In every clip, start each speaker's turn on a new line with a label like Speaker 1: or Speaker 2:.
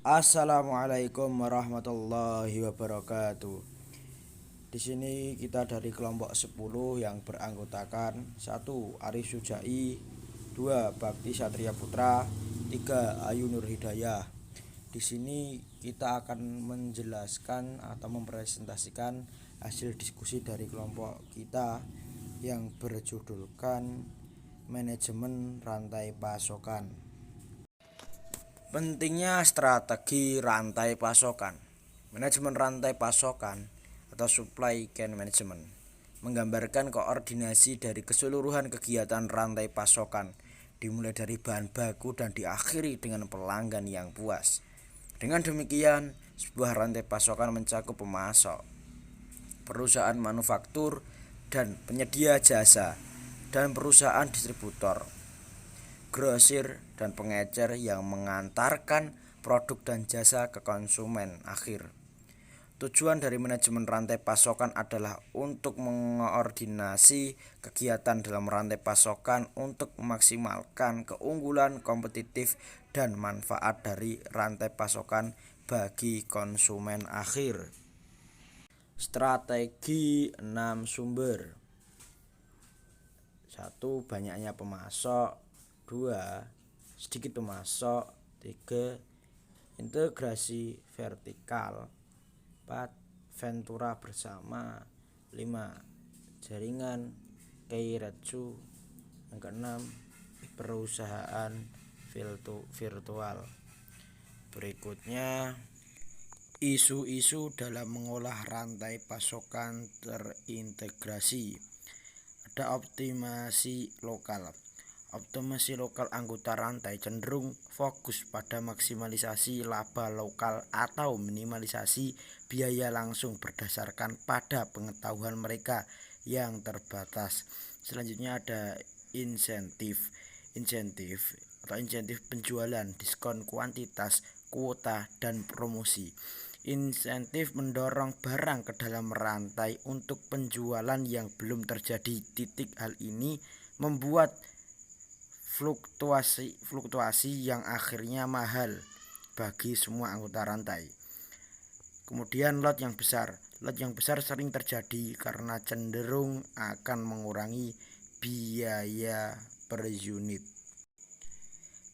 Speaker 1: Assalamualaikum warahmatullahi wabarakatuh. Di sini kita dari kelompok 10 yang beranggotakan satu Arif Sujai, 2 Bakti Satria Putra, 3 Ayu Nur Hidayah. Di sini kita akan menjelaskan atau mempresentasikan hasil diskusi dari kelompok kita yang berjudulkan manajemen rantai pasokan. Pentingnya strategi rantai pasokan. Manajemen rantai pasokan atau supply chain management menggambarkan koordinasi dari keseluruhan kegiatan rantai pasokan, dimulai dari bahan baku dan diakhiri dengan pelanggan yang puas. Dengan demikian, sebuah rantai pasokan mencakup pemasok, perusahaan manufaktur dan penyedia jasa, dan perusahaan distributor, grosir, dan pengecer yang mengantarkan produk dan jasa ke konsumen akhir. Tujuan dari manajemen rantai pasokan adalah untuk mengordinasi kegiatan dalam rantai pasokan untuk memaksimalkan keunggulan kompetitif dan manfaat dari rantai pasokan bagi konsumen akhir. Strategi 6 sumber. 1. Banyaknya pemasok. 2. Sedikit pemasok. 3. Integrasi vertikal. 4. Ventura bersama. 5. Jaringan Keiretsu. Yang keenam, perusahaan virtual. Berikutnya, isu-isu dalam mengolah rantai pasokan terintegrasi. Ada optimasi lokal. Optimasi lokal anggota rantai cenderung fokus pada maksimalisasi laba lokal atau minimalisasi biaya langsung berdasarkan pada pengetahuan mereka yang terbatas. Selanjutnya ada insentif penjualan, diskon kuantitas, kuota, dan promosi. Insentif mendorong barang ke dalam rantai untuk penjualan yang belum terjadi. Hal ini membuat fluktuasi yang akhirnya mahal bagi semua anggota rantai. Kemudian lot yang besar. Lot yang besar sering terjadi karena cenderung akan mengurangi biaya per unit.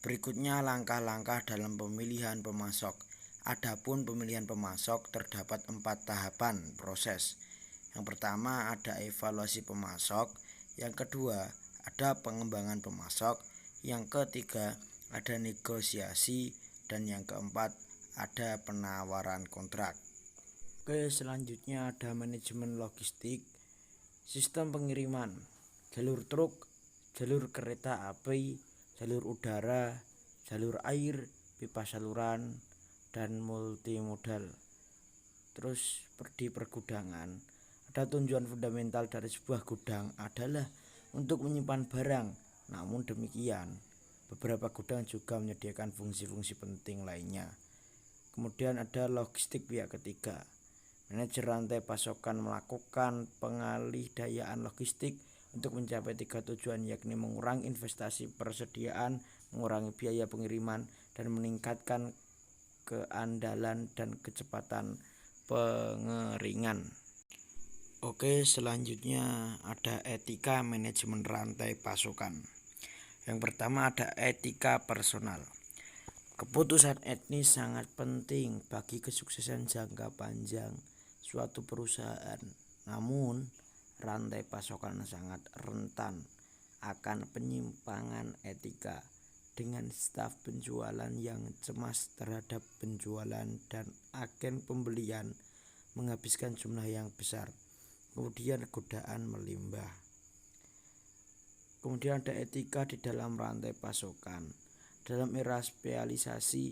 Speaker 1: Berikutnya langkah-langkah dalam pemilihan pemasok. Adapun pemilihan pemasok terdapat 4 tahapan proses. Yang pertama ada evaluasi pemasok, yang kedua ada pengembangan pemasok, yang ketiga ada negosiasi, dan yang keempat ada penawaran kontrak. Oke, selanjutnya ada manajemen logistik, sistem pengiriman, jalur truk, jalur kereta api, jalur udara, jalur air, pipa saluran, dan multimodal. Terus di pergudangan, ada tujuan fundamental dari sebuah gudang adalah untuk menyimpan barang. Namun demikian, beberapa gudang juga menyediakan fungsi-fungsi penting lainnya. Kemudian ada logistik pihak ketiga. Manajer rantai pasokan melakukan pengalih-dayaan logistik untuk mencapai 3 tujuan, yakni mengurangi investasi persediaan, mengurangi biaya pengiriman, dan meningkatkan keandalan dan kecepatan pengeringan. Oke, selanjutnya ada etika manajemen rantai pasokan. Yang pertama ada etika personal. Keputusan etis sangat penting bagi kesuksesan jangka panjang suatu perusahaan. Namun, rantai pasokan sangat rentan akan penyimpangan etika dengan staf penjualan yang cemas terhadap penjualan dan agen pembelian menghabiskan jumlah yang besar. Kemudian godaan melimpah. Kemudian ada etika di dalam rantai pasokan. Dalam era spesialisasi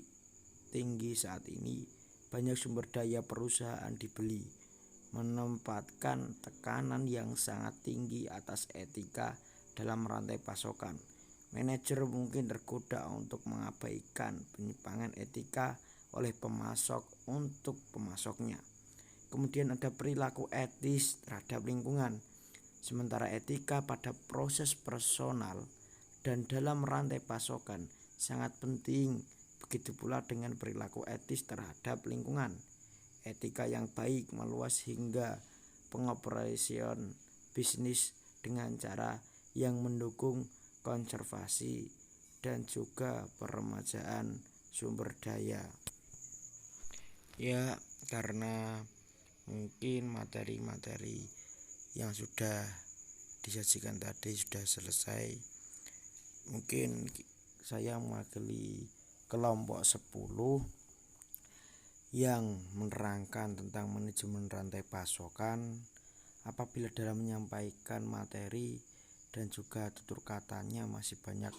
Speaker 1: tinggi saat ini, banyak sumber daya perusahaan dibeli, menempatkan tekanan yang sangat tinggi atas etika dalam rantai pasokan. Manajer mungkin tergoda untuk mengabaikan penyimpangan etika oleh pemasok untuk pemasoknya. Kemudian ada perilaku etis terhadap lingkungan. Sementara etika pada proses personal dan dalam rantai pasokan sangat penting
Speaker 2: Begitu pula dengan perilaku etis terhadap lingkungan. Etika yang baik meluas hingga pengoperasian bisnis dengan cara yang mendukung konservasi dan juga peremajaan sumber daya. Ya, karena mungkin materi-materi yang sudah disajikan tadi sudah selesai. Mungkin saya mewakili kelompok 10 yang menerangkan tentang manajemen rantai pasokan. Apabila dalam menyampaikan materi dan juga tutur katanya masih banyak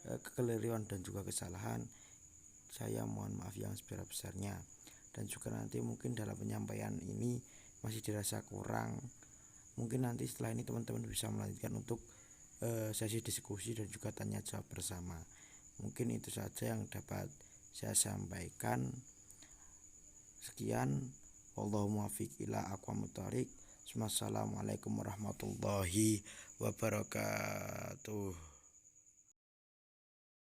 Speaker 2: kekeliruan dan juga kesalahan, saya mohon maaf yang sebesar-besarnya. Dan juga nanti mungkin dalam penyampaian ini masih dirasa kurang, mungkin nanti setelah ini teman-teman bisa melanjutkan untuk sesi diskusi dan juga tanya jawab bersama. Mungkin itu saja yang dapat saya sampaikan. Sekian, wallahu muwaffiq ila aqwamit thoriq. Wassalamualaikum warahmatullahi wabarakatuh.